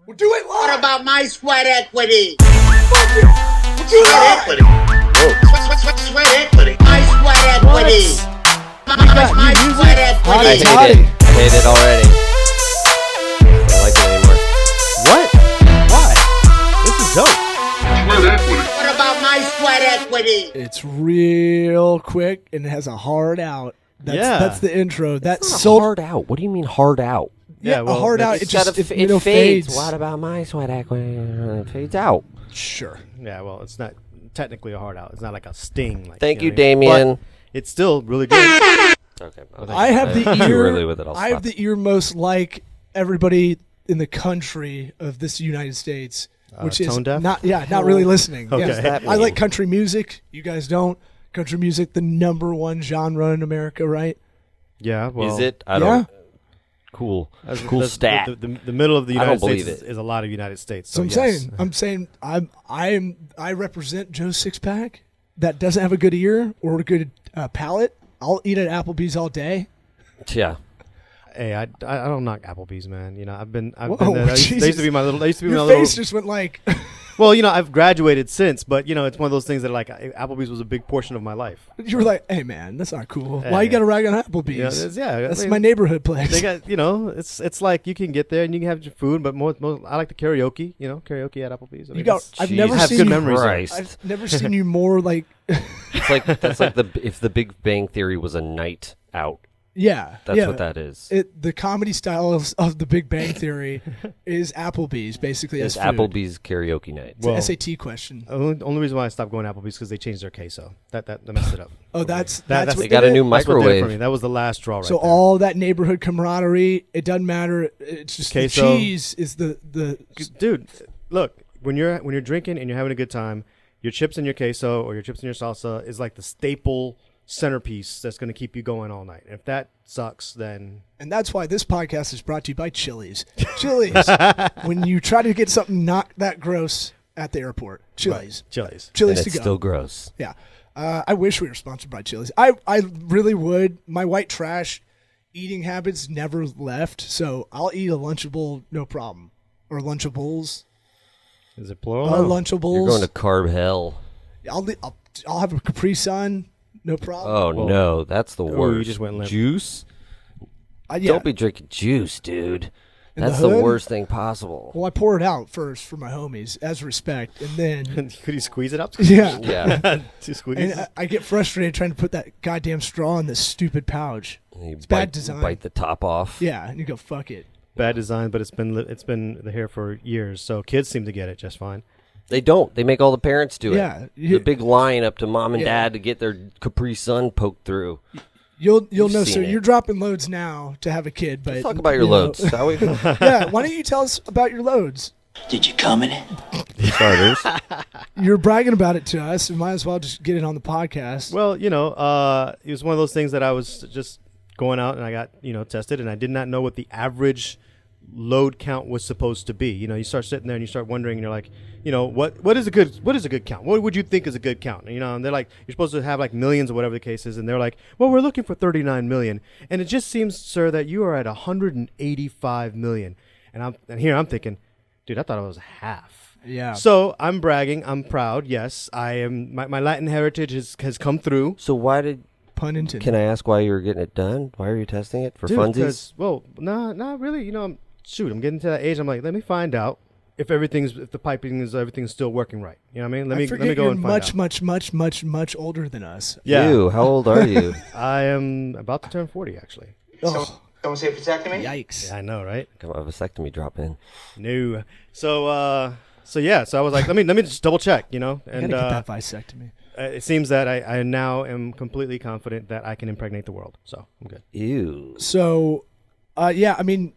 We'll do it live. What about my sweat equity? Fuck you. We'll do it live. Equity. Sweat equity. My sweat equity. My sweat equity. I hate it already. I don't like it anymore. What? Why? This is dope. Sweat equity. What about my sweat equity? It's real quick and it has a hard out. That's the intro. That's so hard out. What do you mean hard out? Yeah, well, a hard out. It just it fades. What about my sweat equity? It fades out. Sure. Yeah, well, it's not technically a hard out. It's not like a sting. Like, Thank you, know what I mean? Damien. But it's still really good. Okay. I have the too ear. early with it. I have the ear most like everybody in the country of this United States, which is tone deaf? not really listening. Okay. Yeah. What does that I mean? like country music. You guys don't. Country music, the #1 genre in America, right? Yeah, well. Is it? I don't. Cool. Cool stat. The middle of the I don't United States believe it. is a lot of United States. So yes. I'm saying I represent Joe Sixpack that doesn't have a good ear or a good palate. I'll eat at Applebee's all day. Yeah. Hey, I don't knock Applebee's, man. You know, I've been there. Whoa, They used to be my little. Your face just went like. Well, you know, I've graduated since, but you know, it's one of those things that like Applebee's was a big portion of my life. You were like, "Hey, man, that's not cool. Hey. Why you got to rag on Applebee's? That's my neighborhood place." They got, you know, it's like you can get there and you can have your food, but most I like the karaoke. You know, karaoke at Applebee's. I mean, I've never have seen good you. memories. I've never seen you more like. It's like that's like if the Big Bang Theory was a night out. Yeah, That's what that is. The comedy style of the Big Bang Theory is Applebee's, basically. It's as food. Applebee's karaoke night. It's an SAT question. Only reason why I stopped going to Applebee's because they changed their queso. That messed it up. Oh, that's That's what They got a new That's what did it microwave. for me. That was the last straw right So there. all that neighborhood camaraderie, it doesn't matter. It's just Queso. the cheese is the. Dude, look, when you're drinking and you're having a good time, your chips and your queso or your chips and your salsa is like the staple centerpiece that's going to keep you going all night. If that sucks, then And that's why this podcast is brought to you by Chili's. Chili's. When you try to get something not that gross at the airport, Chili's. Chili's. Chili's And to it's go. still gross. Yeah. I wish we were sponsored by Chili's. I really would. My white trash eating habits never left, so I'll eat a Lunchable, no problem. Or Lunchables. Is it plural? Lunchables. You're going to carb hell. I'll have a Capri Sun, no problem. Oh, no. That's the worst. you just went limp. Juice? Yeah. Don't be drinking juice, dude. In That's the the hood? worst thing possible. Well, I pour it out first for my homies as respect, and then Could you squeeze it up? yeah, Yeah. Two squeeze. and I get frustrated trying to put that goddamn straw in this stupid pouch. You It's bad design. Bite the top off. Yeah, and you go fuck it. Bad design, but it's been here for years, so kids seem to get it just fine. They don't. They make all the parents do Yeah, it. The big line up to mom and Yeah. dad to get their Capri Sun poked through. You'll You've know, seen sir. it. You're dropping loads now to have a kid, but Let's talk about your you know. loads, shall we? Yeah, why don't you tell us about your loads? Did you come in it? Starters. You're bragging about it to us. You might as well just get it on the podcast. Well, you know, it was one of those things that I was just going out and I got, you know, tested, and I did not know what the average load count was supposed to be. You know, you start sitting there and you start wondering, and you're like, you know, what is a good count? What would you think is a good count? You know, and they're like, you're supposed to have like millions or whatever the case is, and they're like, well, we're looking for 39 million, and it just seems, sir, that you are at 185 million, and here I'm thinking, dude, I thought it was half. Yeah. So I'm bragging, I'm proud. Yes, I am. My Latin heritage has come through. So why did... Pun intended. Can I ask why you were getting it done? Why are you testing it? For Dude, funsies? 'cause, well, not really. You know, I'm getting to that age. I'm like, let me find out if the piping is everything's still working right. You know what I mean? Let me go you're and find out. much older than us. Yeah, Ew, how old are you? I am about to turn 40 actually. Oh, Don't say vasectomy? yikes. Yeah, I know, right? Come on, vasectomy drop in. No. So yeah. So I was like, let me just double check. You know, I and gotta get that vasectomy. it seems that I now am completely confident that I can impregnate the world. So I'm good. Ew. So, yeah, I mean,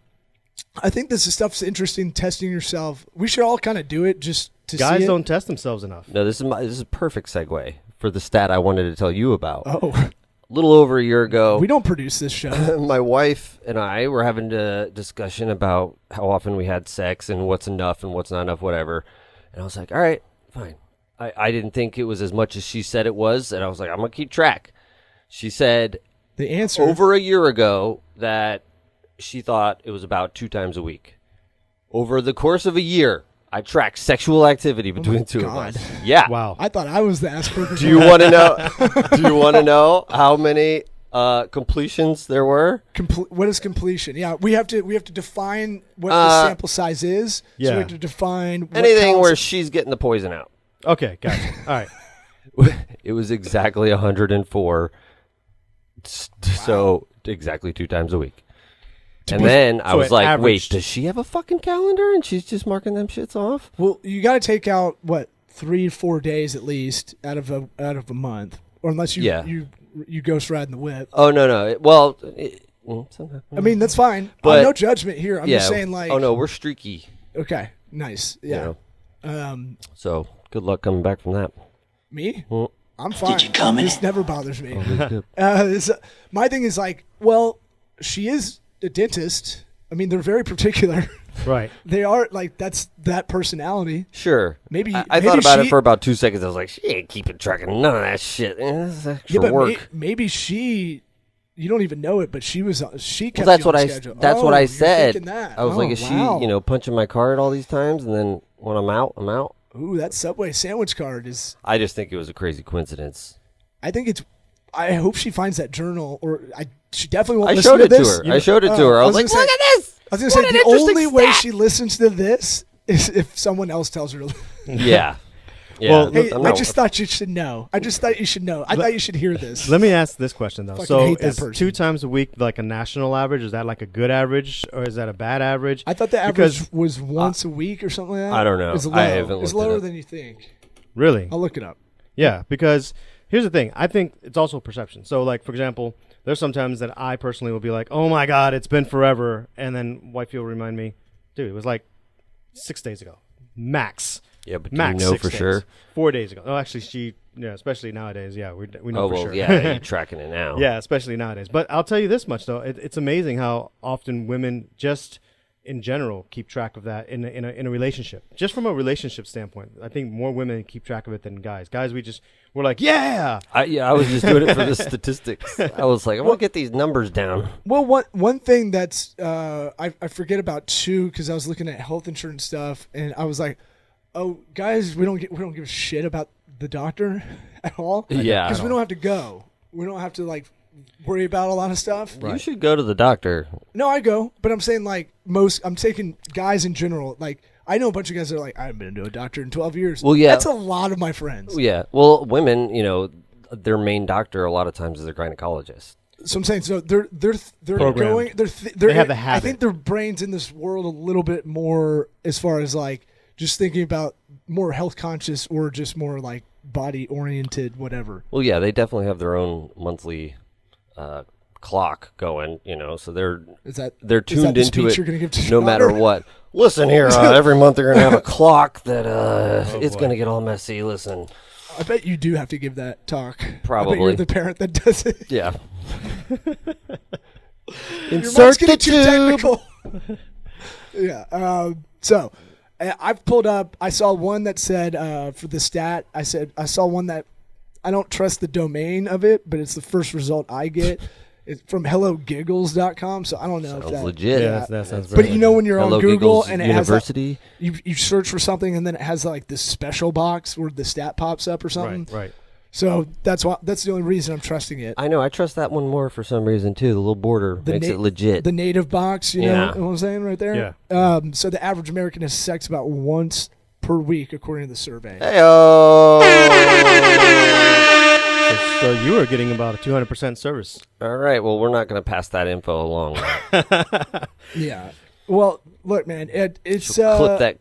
I think this stuff's interesting. Testing yourself. We should all kind of do it just to Guys see it. don't test themselves enough. No, this is a perfect segue for the stat I wanted to tell you about. Oh, A little over a year ago, we don't produce this show. my wife and I were having a discussion about how often we had sex and what's enough and what's not enough, whatever. And I was like, all right, fine. I didn't think it was as much as she said it was, and I was like, I'm going to keep track. She said The answer over a year ago that she thought it was about 2 times a week. Over the course of a year, I tracked sexual activity between two of us. Yeah. Wow. I thought I was the Asperger's. Do you want to know? Do you want to know how many completions there were? What is completion? Yeah, we have to define what the sample size is. Yeah. So we have to define what Anything counts. where she's getting the poison out. Okay, gotcha. All right. It was exactly 104. So exactly 2 times a week. And then I was like, wait, does she have a fucking calendar and she's just marking them shits off? Well, you got to take out what 3-4 days at least out of a month, or unless you ghost ride in the whip. Oh no. I mean, that's fine. But no judgment here. I'm just saying, like, oh no, we're streaky. Okay, nice. Yeah. So good luck coming back from that. Me? Well, I'm fine. Did you come in? This never bothers me. Oh, My thing is like, well, she is a dentist. I mean, they're very particular. Right. They are like that's that personality. Sure. Maybe I thought about it for about 2 seconds. I was like, she ain't keeping track of none of that shit. This is extra work. Maybe she. You don't even know it, but she kept that's you on what I. schedule. That's what I you're said. thinking that. I was like, is wow. she, punching my card all these times, and then when I'm out, I'm out. Ooh, that Subway sandwich card is. I just think it was a crazy coincidence. I think it's. I hope she finds that journal, or she definitely won't I listen showed it this. to her. I showed it to her. I was like, look at this. I was going to say, the only way she listens to this is if someone else tells her to listen. Yeah. Yeah. Well, Hey, I just thought you should know. I thought you should hear this. Let me ask this question, though. Fucking So hate that is person. 2 times a week like a national average? Is that like a good average, or is that a bad average? I thought the average was once a week or something like that. I don't know. It's low. I haven't It's looked it lower up. than you think. Really? I'll look it up. Yeah, because here's the thing. I think it's also perception. So, like, for example, there's sometimes that I personally will be like, oh, my God, it's been forever. And then wifey will remind me, dude, it was like 6 days ago. Max. Yeah, but do Max you know 6 for days. sure? 4 days ago. Oh, actually, especially nowadays. Yeah, we know Oh, for well, sure. yeah, you're tracking it now. Yeah, especially nowadays. But I'll tell you this much, though. It's amazing how often women just in general keep track of that in a relationship. Just from a relationship standpoint, I think more women keep track of it than guys. Guys, we're like, yeah. I was just doing it for the statistics. I was like, I'm going to get these numbers down. Well, one thing that's I forget about too, because I was looking at health insurance stuff, and I was like, oh, guys, we don't give a shit about the doctor at all. Yeah. because we don't have to go. We don't have to like worry about a lot of stuff. You should go to the doctor. No, I go, but I'm saying like I'm taking guys in general. Like I know a bunch of guys that are like, I haven't been to a doctor in 12 years. Well, yeah. That's a lot of my friends. Yeah. Well, women, their main doctor a lot of times is their gynecologist. So I'm saying, so they're Programmed. going, They have the I habit. think their brain's in this world a little bit more as far as like just thinking about more health conscious or just more like body oriented, whatever. Well, yeah, they definitely have their own monthly clock going, so they're Is tuned that the into speech it you're gonna give to no your matter daughter? what. Listen here, every month they're going to have a clock that it's boy. going to get all messy. Listen. I bet you do have to give that talk. I bet Probably. you're the parent that does it. Yeah. Your mom's Insert getting the too tube. technical. Yeah. So I've pulled up. I saw one that said for the stat. I saw one that I don't trust the domain of it, but it's the first result I get. It's from hellogiggles.com. So I don't know if Sounds that. legit. Yeah, that sounds But very you know when you're Hello on Google Giggles and it University. has like, you search for something and then it has like this special box where the stat pops up or something. Right. So that's the only reason I'm trusting it. I know. I trust that one more for some reason too. The little border makes it legit. The native box, you Yeah. know what I'm saying right there? Yeah. So the average American has sex about once per week, according to the survey. Heyo. So you were getting about a 200% service. All right. Well, we're not going to pass that info along. Yeah. Well, look, man, it's Clip that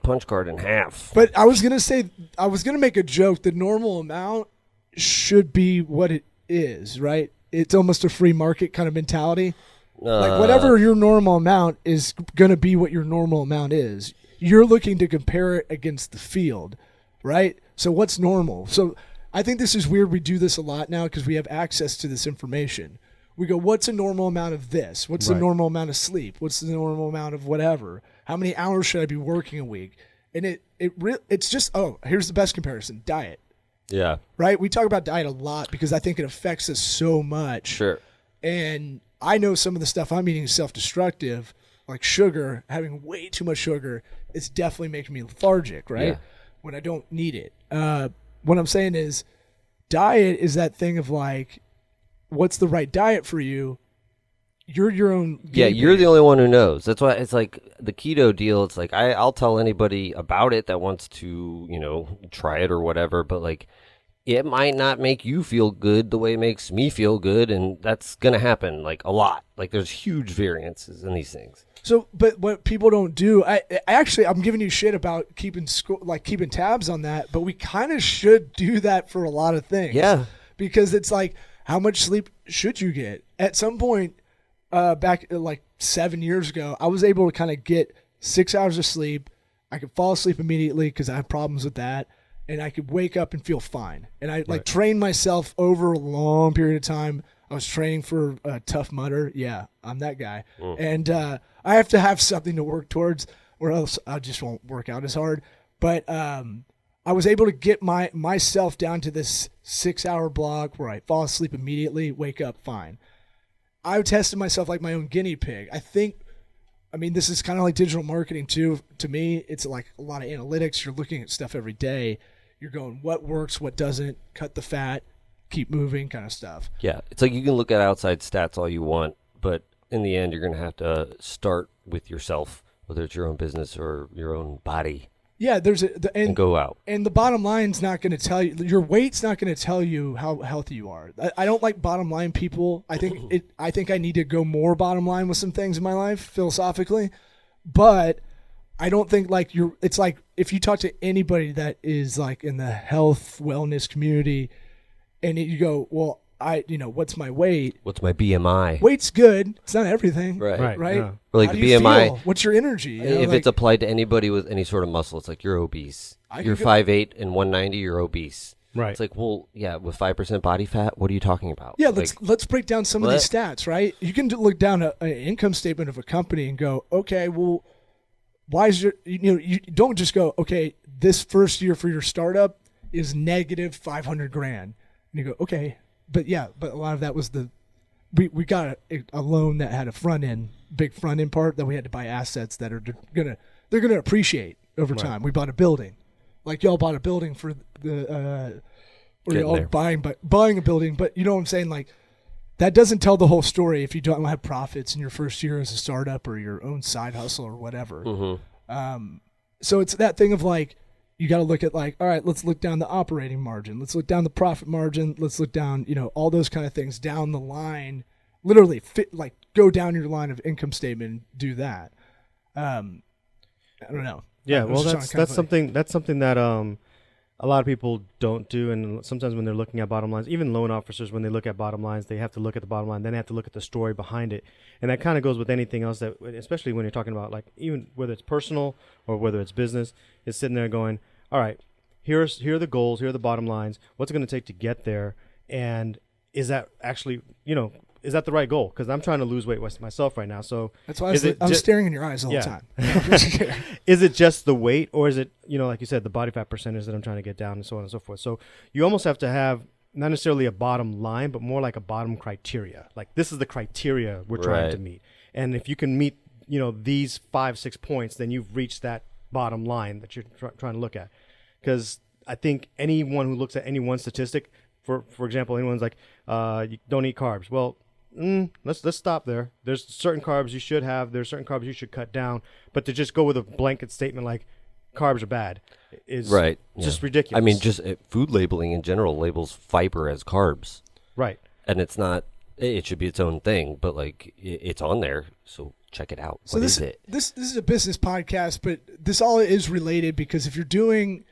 punch card in half. But I was gonna make a joke. The normal amount should be what it is, right? It's almost a free market kind of mentality. Like whatever your normal amount is gonna be what your normal amount is. You're looking to compare it against the field, right? So what's normal? So I think this is weird. We do this a lot now because we have access to this information. We go, what's a normal amount of this? What's the Right. normal amount of sleep? What's the normal amount of whatever? How many hours should I be working a week? And it's just, here's the best comparison, diet, Yeah. right? We talk about diet a lot because I think it affects us so much. Sure. And I know some of the stuff I'm eating is self-destructive, like sugar, having way too much sugar, it's definitely making me lethargic, right? Yeah. When I don't need it. What I'm saying is, diet is that thing of like, what's the right diet for you? You're your own. Yeah, you're the only one who knows. That's why it's like the keto deal. It's like I'll tell anybody about it that wants to, try it or whatever. But like, it might not make you feel good the way it makes me feel good, and that's gonna happen like a lot. Like, there's huge variances in these things. So, but what people don't do, I'm giving you shit about keeping tabs on that, but we kind of should do that for a lot of things. Yeah, because it's like, how much sleep should you get? At some point, back like 7 years ago, I was able to kind of get 6 hours of sleep. I could fall asleep immediately because I have problems with that, and I could wake up and feel fine. And I like trained myself over a long period of time. I was training for Tough Mudder. Yeah, I'm that guy. And I have to have something to work towards, or else I just won't work out as hard. But I was able to get myself down to this 6 hour block where I fall asleep immediately, wake up fine. I tested myself like my own guinea pig. This is kind of like digital marketing too. To me, it's like a lot of analytics. You're looking at stuff every day. You're going, what works, what doesn't, cut the fat, keep moving kind of stuff. Yeah, it's like you can look at outside stats all you want, but in the end, you're going to have to start with yourself, whether it's your own business or your own body. Yeah, and go out. And the bottom line's not going to tell you, your weight's not going to tell you how healthy you are. I don't like bottom line people. I think I need to go more bottom line with some things in my life philosophically, but I don't think it's like if you talk to anybody that is like in the health wellness community and you go, well, what's my weight? What's my BMI? Weight's good. It's not everything. Right. Yeah. Or like How the do you BMI. feel? What's your energy? If it's applied to anybody with any sort of muscle, it's like you're obese. You're 5'8" and 190, you're obese. Right. It's like, well, yeah, with 5% body fat, what are you talking about? Yeah, let's break down some of these stats, right? You can look down an income statement of a company and go, okay, well, why is you don't just go, okay, this first year for your startup is negative 500 grand. And you go, okay, but a lot of that was we got a loan that had a big front end part that we had to buy assets that they're gonna appreciate over time. We bought a building, like y'all bought a building for the, or y'all buying a building, but you know what I'm saying, like. That doesn't tell the whole story if you don't have profits in your first year as a startup or your own side hustle or whatever. Mm-hmm. So it's that thing of like, you got to look at like, all right, let's look down the operating margin. Let's look down the profit margin. Let's look down, all those kind of things down the line, literally go down your line of income statement and do that. I don't know. Yeah. Well, that's something that, a lot of people don't do, and sometimes when they're looking at bottom lines, even loan officers, when they look at bottom lines, they have to look at the bottom line, then they have to look at the story behind it. And that kind of goes with anything else, that, especially when you're talking about, like, even whether it's personal or whether it's business, is sitting there going, all right, here are the goals, here are the bottom lines, what's it going to take to get there, and is that actually, is that the right goal? Because I'm trying to lose weight myself right now. So that's why I'm staring in your eyes all the time. Is it just the weight, or is it, like you said, the body fat percentage that I'm trying to get down, and so on and so forth? So you almost have to have not necessarily a bottom line, but more like a bottom criteria. Like, this is the criteria we're trying to meet. And if you can meet, these 5-6 points, then you've reached that bottom line that you're trying to look at. Because I think anyone who looks at any one statistic, for example, anyone's like, you don't eat carbs. Well, let's stop there. There's certain carbs you should have. There's certain carbs you should cut down. But to just go with a blanket statement like carbs are bad is just ridiculous. I mean, just food labeling in general labels fiber as carbs. Right. And it's not. It should be its own thing, but like it's on there, so check it out. So this is a business podcast, but this all is related, because if you're trying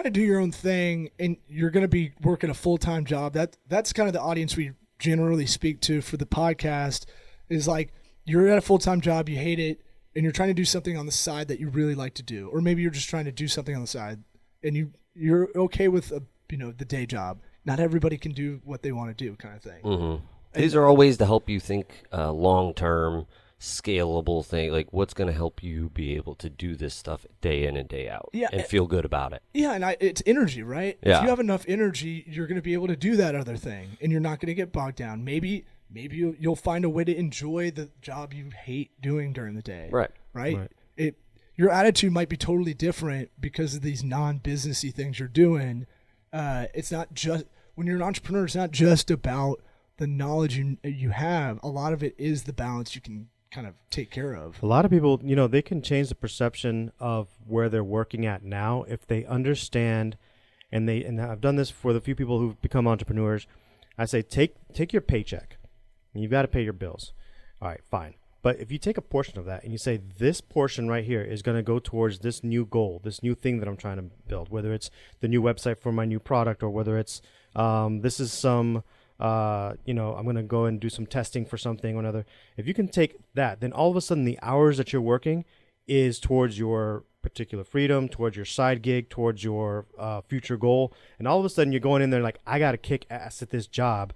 to do your own thing and you're going to be working a full-time job, that's kind of the audience we generally speak to for the podcast, is like, you're at a full-time job, you hate it, and you're trying to do something on the side that you really like to do, or maybe you're just trying to do something on the side and you're okay with the day job. Not everybody can do what they want to do, kind of thing. Mm-hmm. These are all ways to help you think long-term, scalable thing, like what's going to help you be able to do this stuff day in and day out, and feel good about it. Yeah, and it's energy, right? Yeah. If you have enough energy, you're going to be able to do that other thing, and you're not going to get bogged down. Maybe maybe you'll find a way to enjoy the job you hate doing during the day. Right. Your attitude might be totally different because of these non-businessy things you're doing. It's not just when you're an entrepreneur. It's not just about the knowledge you have. A lot of it is the balance you can kind of take care of. A lot of people, they can change the perception of where they're working at now if they understand, and I've done this for the few people who've become entrepreneurs. I say, take your paycheck, and you've got to pay your bills. All right, fine. But if you take a portion of that and you say, this portion right here is going to go towards this new goal, this new thing that I'm trying to build, whether it's the new website for my new product, or whether it's this is some I'm going to go and do some testing for something or another. If you can take that, then all of a sudden the hours that you're working is towards your particular freedom, towards your side gig, towards your future goal. And all of a sudden you're going in there like, I got to kick ass at this job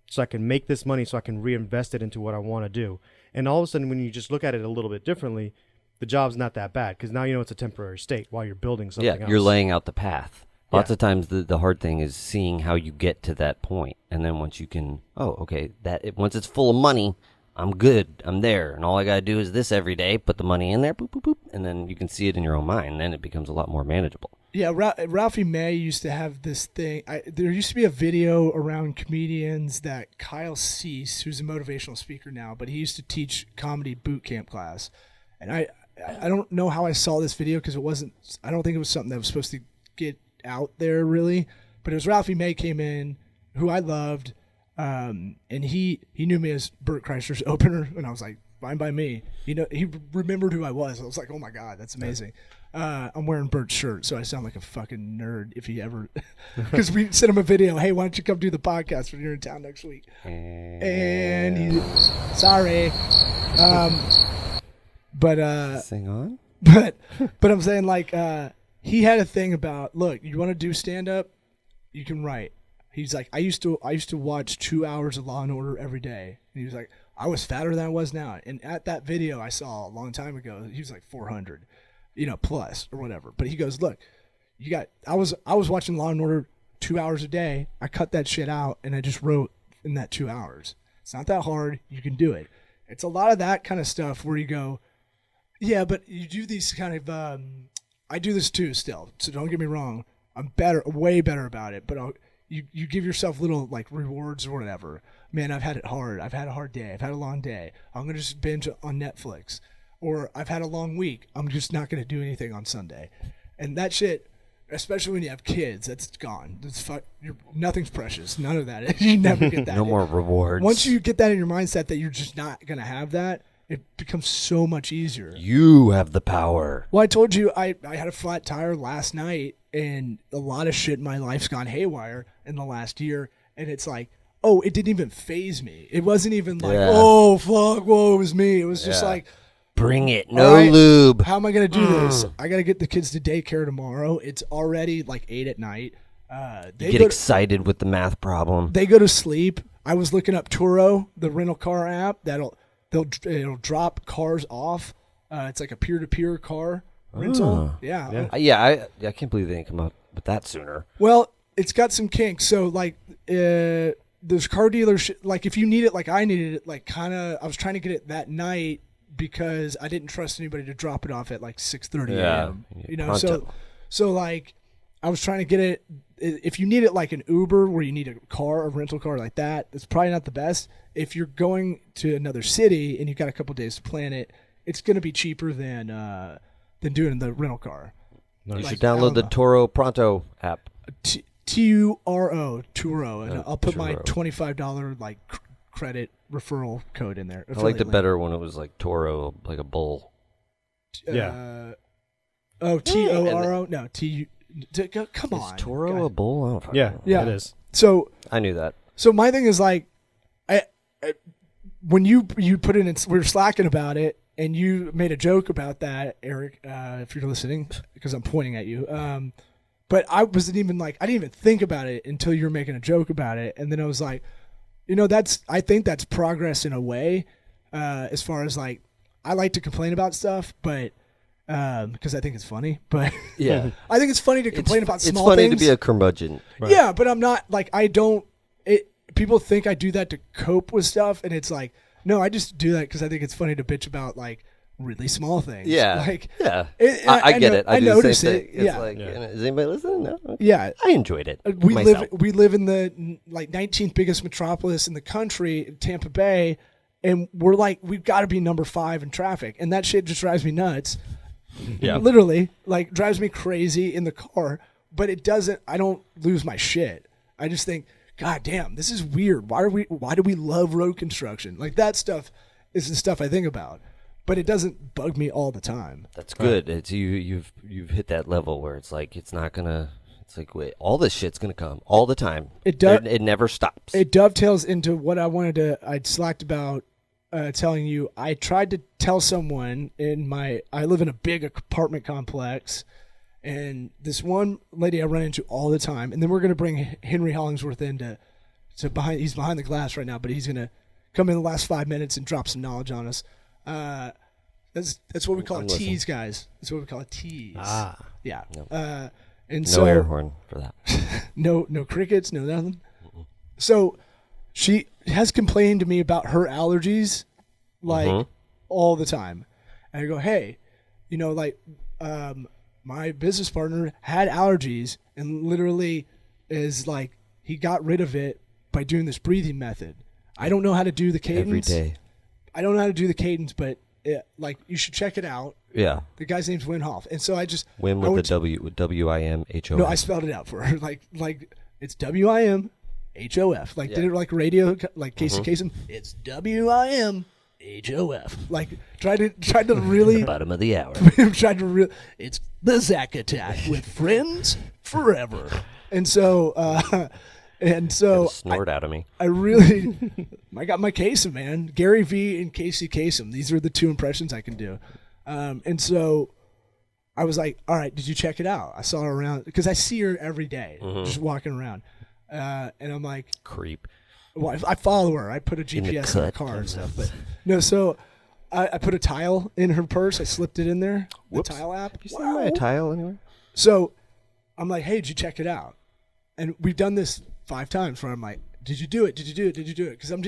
so I can make this money so I can reinvest it into what I want to do. And all of a sudden when you just look at it a little bit differently, the job's not that bad because now it's a temporary state while you're building something else. You're laying out the path. Lots of times the hard thing is seeing how you get to that point. And then once you can, once it's full of money, I'm good. I'm there. And all I got to do is this every day, put the money in there, boop, boop, boop. And then you can see it in your own mind. Then it becomes a lot more manageable. Yeah, Ralphie May used to have this thing. There used to be a video around comedians that Kyle Cease, who's a motivational speaker now, but he used to teach comedy boot camp class. And I don't know how I saw this video because I don't think it was something that was supposed to get out there really, but it was Ralphie May came in, who I loved, and he knew me as Bert Kreischer's opener, and I was like, fine by me. He remembered who I was. I was like, oh my god, that's amazing. I'm wearing Bert's shirt, so I sound like a fucking nerd if he ever, because we sent him a video. Hey, why don't you come do the podcast when you're in town next week? And he, sorry, but sing on. But I'm saying like. He had a thing about, look, you want to do stand-up, you can write. He's like, I used to watch 2 hours of Law and Order every day. And he was like, I was fatter than I was now. And at that video I saw a long time ago, he was like 400, plus or whatever. But he goes, look, I was watching Law and Order 2 hours a day. I cut that shit out and I just wrote in that 2 hours. It's not that hard. You can do it. It's a lot of that kind of stuff where you go, yeah, but you do these kind of, I do this too still, so don't get me wrong. I'm way better about it, but you give yourself little like rewards or whatever. Man, I've had it hard. I've had a hard day. I've had a long day. I'm going to just binge on Netflix. Or I've had a long week. I'm just not going to do anything on Sunday. And that shit, especially when you have kids, that's gone. Nothing's precious. None of that. You never get that. No more rewards. Once you get that in your mindset that you're just not going to have that, it becomes so much easier. You have the power. Well, I told you I had a flat tire last night, and a lot of shit in my life's gone haywire in the last year. And it's like, oh, it didn't even faze me. It wasn't even like, oh, fuck, whoa, it was me. It was just like, bring it, no lube. How am I going to do this? I got to get the kids to daycare tomorrow. It's already like 8 at night. You get excited with the math problem. They go to sleep. I was looking up Turo, the rental car app it'll drop cars off. It's like a peer-to-peer car rental. Yeah. I can't believe they didn't come up with that sooner. Well, it's got some kinks. So like there's car dealers like if you need it like I needed it, like kind of I was trying to get it that night because I didn't trust anybody to drop it off at like 6:30 a.m. So like I was trying to get it. If you need it like an Uber where you need a rental car like that, it's probably not the best. If you're going to another city and you've got a couple days to plan it, it's going to be cheaper than doing the rental car. You should download the Toro Pronto app. Turo, and I'll put my $25 like credit referral code in there. I liked it better when it was like Toro, like a bull. Toro? No, come on. Is Toro a bull? Yeah, it is. So I knew that. So my thing is like, when you put it in, we were slacking about it, and you made a joke about that, Eric. If you're listening, because I'm pointing at you. But I wasn't even like, I didn't even think about it until you were making a joke about it, and then I was like, I think that's progress in a way. As far as like, I like to complain about stuff, but. Because I think it's funny, but yeah, I think it's funny to complain about small things. It's funny to be a curmudgeon. Right. Yeah, but I'm not like people think I do that to cope with stuff, and it's like, no, I just do that because I think it's funny to bitch about like really small things. Yeah. Like, I get it. I do notice the same it. thing. It's Yeah. like, is anybody listening? No. Okay. Yeah. I enjoyed it. We myself. live in the like 19th biggest metropolis in the country, Tampa Bay, and we're like, we've got to be number 5 in traffic, and that shit just drives me nuts. Yeah. Literally, like, drives me crazy in the car, but it doesn't. I don't lose my shit. I just think, God damn, this is weird. Why do we love road construction? Like, that stuff is the stuff I think about, but it doesn't bug me all the time. That's good. It's you've hit that level where it's like it's not gonna. It's like, wait, all this shit's gonna come all the time. It never stops. It dovetails into what I'd slacked about telling you. I tried to tell someone I live in a big apartment complex, and this one lady I run into all the time, and then we're gonna bring Henry Hollingsworth in to behind. He's behind the glass right now, but he's gonna come in the last 5 minutes and drop some knowledge on us. That's what we call a tease, guys. That's what we call a tease. Yeah. No. And no so air horn for that. no crickets, no nothing. So she has complained to me about her allergies, like all the time. And I go, hey, like my business partner had allergies, and literally is like he got rid of it by doing this breathing method. I don't know how to do the cadence every day. I don't know how to do the cadence, but you should check it out. Yeah. The guy's name's Wim Hof, and so I just Wim with the W with W-I-M-H-O-F. No, I spelled it out for her. Like it's W-I-M-H-O-F. Like did it like radio, like Casey Kasem. It's W-I-M-H-O-F. Like tried to really bottom of the hour. Tried to really. It's the Zach Attack with friends forever, and so. Snort out of me. I got my Kasem, man. Gary V and Casey Kasem. These are the 2 impressions I can do. And so I was like, all right, did you check it out? I saw her around because I see her every day, just walking around. And I'm like, creep. Well, I follow her. I put a GPS in her car and stuff. But no, so I put a tile in her purse. I slipped it in there. Whoops. The tile app. Have you seen my tile anywhere? So I'm like, hey, did you check it out? And we've done this 5 times where I'm like, did you do it? Did you do it? Did you do it? Because I'm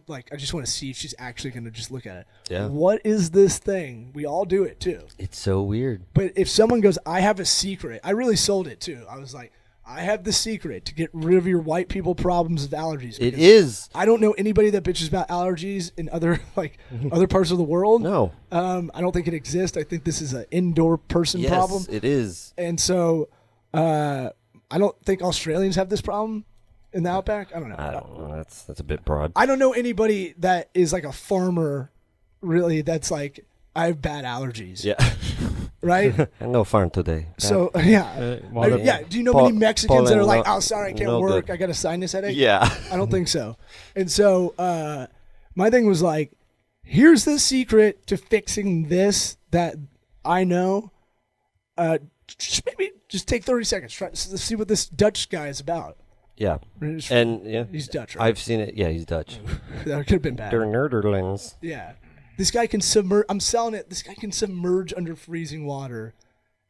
like, I just want to see if she's actually going to just look at it. Yeah. What is this thing? We all do it too. It's so weird. But if someone goes, I have a secret, I really sold it too. I was like, I have the secret to get rid of your white people problems of allergies. It is. I don't know anybody that bitches about allergies in other other parts of the world. No. I don't think it exists. I think this is an indoor person problem. Yes, it is. And so I don't think Australians have this problem in the outback. I don't know. I don't know. That's a bit broad. I don't know anybody that is like a farmer, really. That's like, I have bad allergies. Yeah. Right. I know farm today. So yeah. Do you know many Mexicans that are like, oh, sorry, I can't work. I got a sinus headache. Yeah. I don't think so. And so my thing was like, here's the secret to fixing this that I know. Just take 30 seconds. Try to see what this Dutch guy is about. Yeah. And yeah, he's Dutch, right? I've seen it. Yeah, he's Dutch. That could have been bad. Der Nerderlands. Yeah. This guy can submerge. I'm selling it. This guy can submerge under freezing water.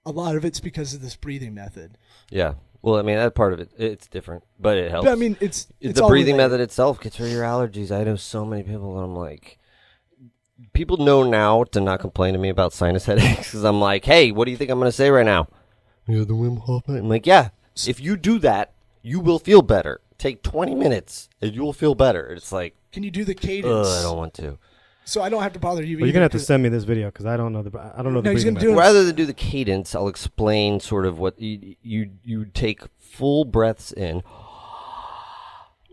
A lot of it's because of this breathing method. Yeah. Well, I mean, that part of it's different, but it helps. But, I mean, it's the breathing method itself gets rid of your allergies. I know so many people that I'm like, people know now to not complain to me about sinus headaches because I'm like, hey, what do you think I'm going to say right now? Yeah, the Wim Hof. I'm like, yeah, if you do that, you will feel better. Take 20 minutes and you will feel better. It's like, can you do the cadence? I don't want to. So I don't have to bother you. Well, you're gonna have to send me this video because I don't know the breathing method. Rather than do the cadence, I'll explain sort of what you take full breaths in.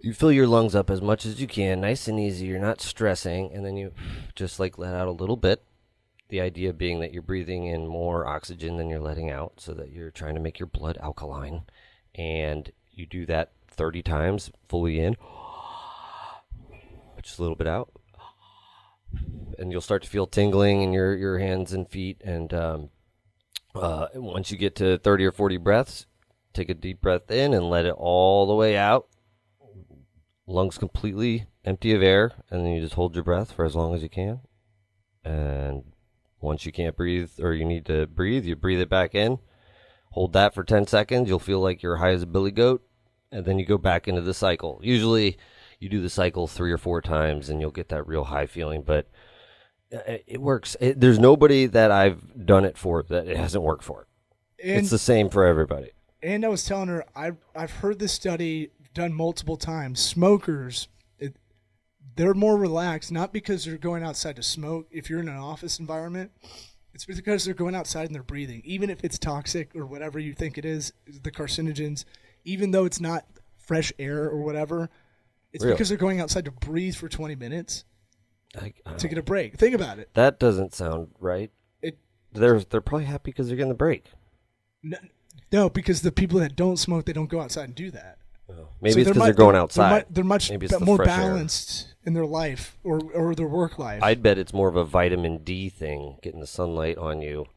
You fill your lungs up as much as you can, nice and easy. You're not stressing, and then you just like let out a little bit. The idea being that you're breathing in more oxygen than you're letting out, so that you're trying to make your blood alkaline. And you do that 30 times, fully in, just a little bit out. And you'll start to feel tingling in your hands and feet. And once you get to 30 or 40 breaths, take a deep breath in and let it all the way out. Lungs completely empty of air. And then you just hold your breath for as long as you can. And once you can't breathe or you need to breathe, you breathe it back in. Hold that for 10 seconds. You'll feel like you're high as a billy goat. and then you go back into the cycle. Usually you do the cycle 3 or 4 times and you'll get that real high feeling, but it works. There's nobody that I've done it for that it hasn't worked for. And, it's the same for everybody. And I was telling her, I've heard this study done multiple times. Smokers, they're more relaxed, not because they're going outside to smoke. If you're in an office environment, it's because they're going outside and they're breathing. Even if it's toxic or whatever you think it is, the carcinogens, even though it's not fresh air or whatever, it's because they're going outside to breathe for 20 minutes to get a break. Think about it. That doesn't sound right. They're probably happy because they're getting the break. No, because the people that don't smoke, they don't go outside and do that. Oh, maybe it's because they're going outside. They're much more balanced in their life or their work life. I'd bet it's more of a vitamin D thing, getting the sunlight on you.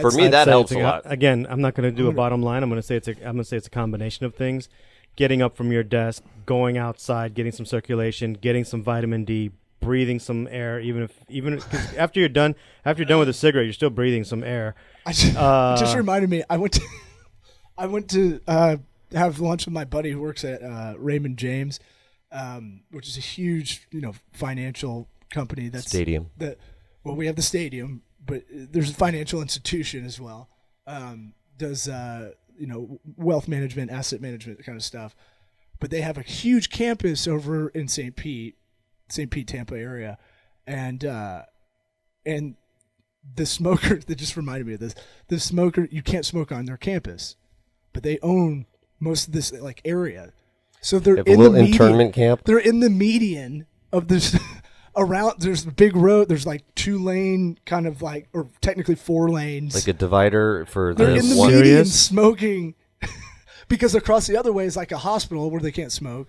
For me, that helps a lot. Again, I'm not going to do a bottom line. I'm going to say it's a combination of things. Getting up from your desk, going outside, getting some circulation, getting some vitamin D, breathing some air. Even cause after you're done with a cigarette, you're still breathing some air. Just reminded me. I went to have lunch with my buddy who works at Raymond James, which is a huge financial company. That's stadium. Well, we have the stadium, but there's a financial institution as well. Does wealth management, asset management kind of stuff. But they have a huge campus over in St. Pete, Tampa area, and the smoker that just reminded me of this. The smoker, you can't smoke on their campus, but they own most of this area. So they're in the internment camp. They're in the median of this. Around there's a big road. There's 2-lane kind of or technically 4 lanes. Like a divider for They're in the median smoking because across the other way is like a hospital where they can't smoke.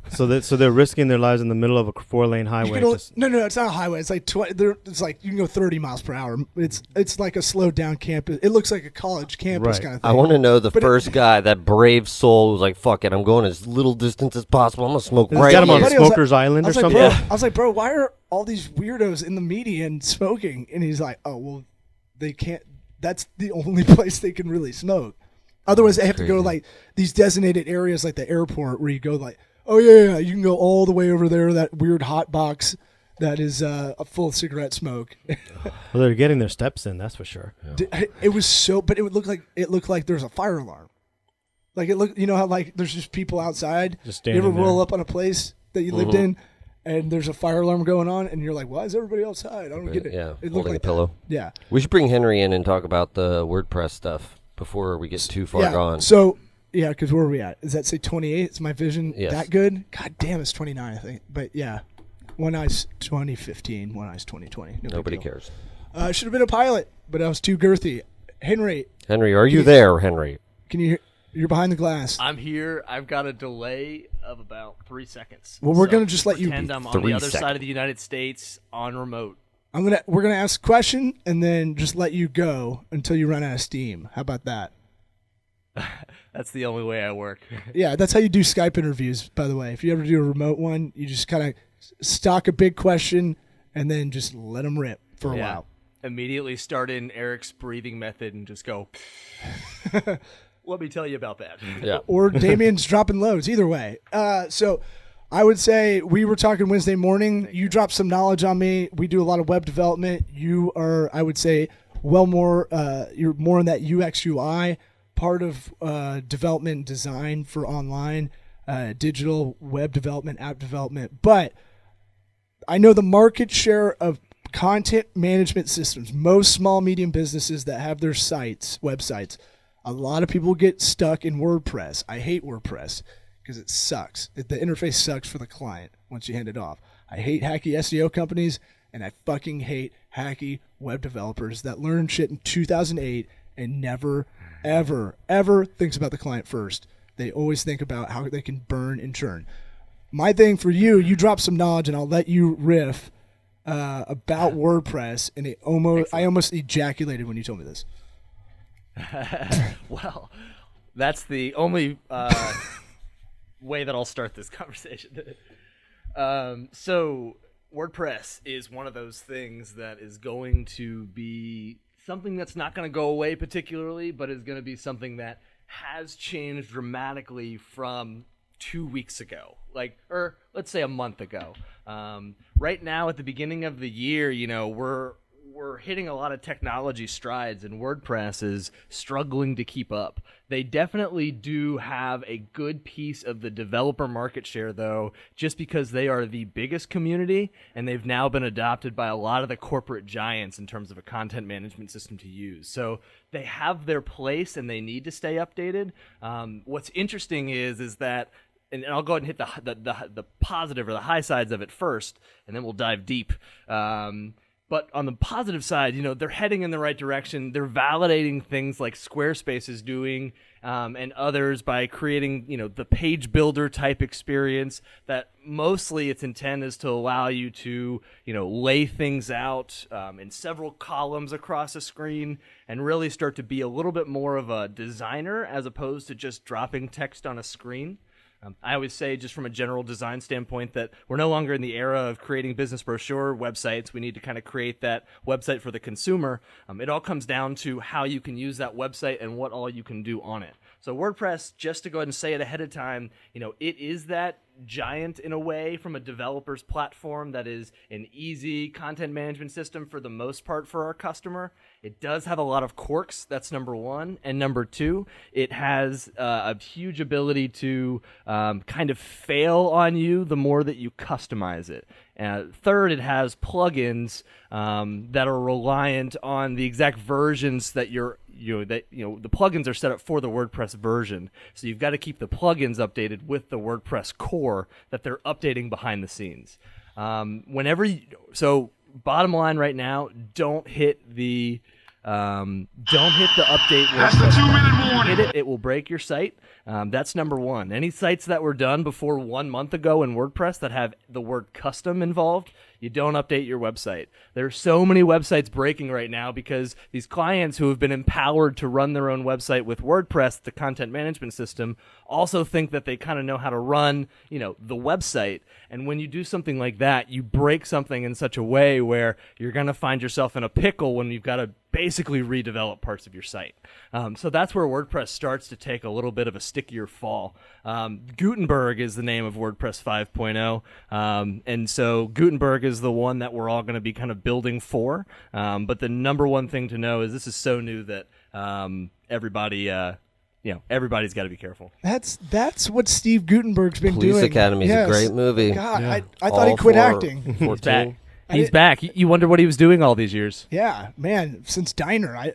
So they're risking their lives in the middle of a 4-lane highway. No, it's not a highway. It's like 20. It's like you can go 30 miles per hour. It's like a slowed down campus. It looks like a college campus kind of thing. I want to know the first guy, that brave soul, who's like, "Fuck it, I'm going as little distance as possible. I'm gonna smoke right got him here." on Smoker's Island or something. I was like, bro, why are all these weirdos in the median smoking? And he's like, oh well, they can't. That's the only place they can really smoke. Otherwise, they have to go to these designated areas like the airport where you go oh, yeah, you can go all the way over there, that weird hot box that is full of cigarette smoke. Well, they're getting their steps in, that's for sure. Yeah. It was but it looked like there's a fire alarm. It looked, how there's just people outside. Just you ever standing roll there. up on a place that you lived in, and there's a fire alarm going on, and you're like, why is everybody outside? I don't get it. Yeah, it holding like a pillow. That. Yeah. We should bring Henry in and talk about the WordPress stuff before we get too far gone. So... Yeah, because where are we at? Does that say 28? Is my vision that good? God damn, it's 29, I think. But yeah, one eye's 2015, one eye's 2020. Nobody cares. I should have been a pilot, but I was too girthy. Henry, are you there, Henry? Can you hear? You're behind the glass. I'm here. I've got a delay of about 3 seconds. Well, we're going to just let you pretend I'm on the other side of the United States on remote. We're gonna ask a question and then just let you go until you run out of steam. How about that? That's the only way I work. Yeah, that's how you do Skype interviews, by the way. If you ever do a remote one, you just kind of stock a big question and then just let them rip for a while. Immediately start in Eric's breathing method and just go, let me tell you about that. Yeah. Or Damien's dropping loads, either way. So I would say we were talking Wednesday morning. You dropped some knowledge on me. We do a lot of web development. You are, I would say, you're more in that UX UI part of development and design for online, digital web development, app development. But I know the market share of content management systems, most small, medium businesses that have their websites, a lot of people get stuck in WordPress. I hate WordPress because it sucks. The interface sucks for the client once you hand it off. I hate hacky SEO companies, and I fucking hate hacky web developers that learned shit in 2008 and never ever thinks about the client first. They always think about how they can burn and churn. My thing for you dropped some knowledge, and I'll let you riff about WordPress, and I almost ejaculated when you told me this. Well, that's the only way that I'll start this conversation. So WordPress is one of those things that is going to be something that's not going to go away particularly, but is going to be something that has changed dramatically from 2 weeks ago, or let's say a month ago. Right now, at the beginning of the year, we're hitting a lot of technology strides, and WordPress is struggling to keep up. They definitely do have a good piece of the developer market share, though, just because they are the biggest community, and they've now been adopted by a lot of the corporate giants in terms of a content management system to use. So they have their place, and they need to stay updated. What's interesting is that, and I'll go ahead and hit the positive or the high sides of it first, and then we'll dive deep. But on the positive side, they're heading in the right direction. They're validating things like Squarespace is doing, and others by creating, the page builder type experience that mostly its intent is to allow you to, lay things out in several columns across a screen and really start to be a little bit more of a designer as opposed to just dropping text on a screen. I always say, just from a general design standpoint, that we're no longer in the era of creating business brochure websites. We need to kind of create that website for the consumer. It all comes down to how you can use that website and what all you can do on it. So WordPress, just to go ahead and say it ahead of time, it is that giant in a way from a developer's platform that is an easy content management system for the most part for our customer. It does have a lot of quirks. That's number one. And number two, it has a huge ability to kind of fail on you the more that you customize it. Third, it has plugins that are reliant on the exact versions that the plugins are set up for the WordPress version. So you've got to keep the plugins updated with the WordPress core that they're updating behind the scenes. So bottom line right now, don't hit the update. That's the 2-minute warning. Hit it, it will break your site. That's number one. Any sites that were done before 1 month ago in WordPress that have the word custom involved, you don't update your website. There are so many websites breaking right now because these clients who have been empowered to run their own website with WordPress, the content management system, also think that they kind of know how to run, the website. And when you do something like that, you break something in such a way where you're going to find yourself in a pickle when you've got to basically redevelop parts of your site. So that's where WordPress starts to take a little bit of a stickier fall. Gutenberg is the name of WordPress 5.0. And so Gutenberg is the one that we're all going to be kind of building for. But the number one thing to know is this is so new that everybody's got to be careful. That's what Steve Gutenberg's been doing. Police Academy is a great movie. God, yeah. I thought he quit acting. He's back. He's back. You wonder what he was doing all these years. Yeah, man. Since Diner, I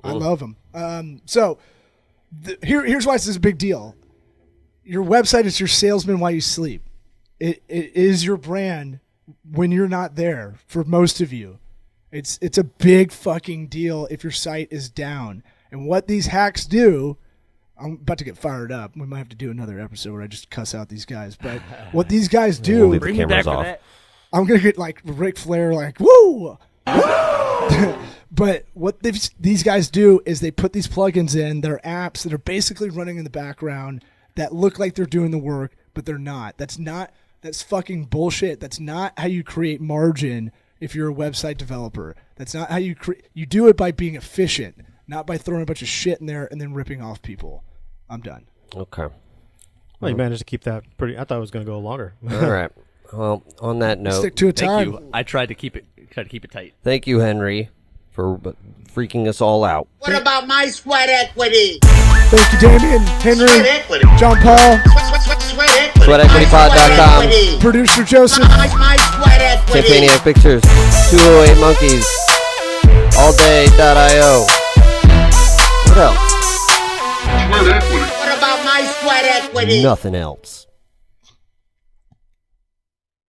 love him. So here's why this is a big deal. Your website is your salesman while you sleep. It is your brand when you're not there. For most of you, it's a big fucking deal if your site is down. And what these hacks do, I'm about to get fired up. We might have to do another episode where I just cuss out these guys. But what these guys do, leave the cameras off. I'm gonna get like Ric Flair, like woo. But what these guys do is they put these plugins in their apps that are basically running in the background that look like they're doing the work, but they're not. That's fucking bullshit. That's not how you create margin if you're a website developer. That's not how you do it by being efficient, not by throwing a bunch of shit in there and then ripping off people. I'm done. Okay. Well, you managed to keep that pretty. I thought it was going to go longer. All right. Well, on that note, stick to a time. Thank you. I tried to keep it tight. Thank you, Henry, for freaking us all out. What about my sweat equity? Thank you, Damien, Henry, Sweat equity. John Paul, Sweat equity. SweatEquityPod.com. My sweat equity. Producer Joseph, My sweat equity. Campaniac Pictures, 208 Monkeys, allday.io. What else? What about my sweat equity? Nothing else.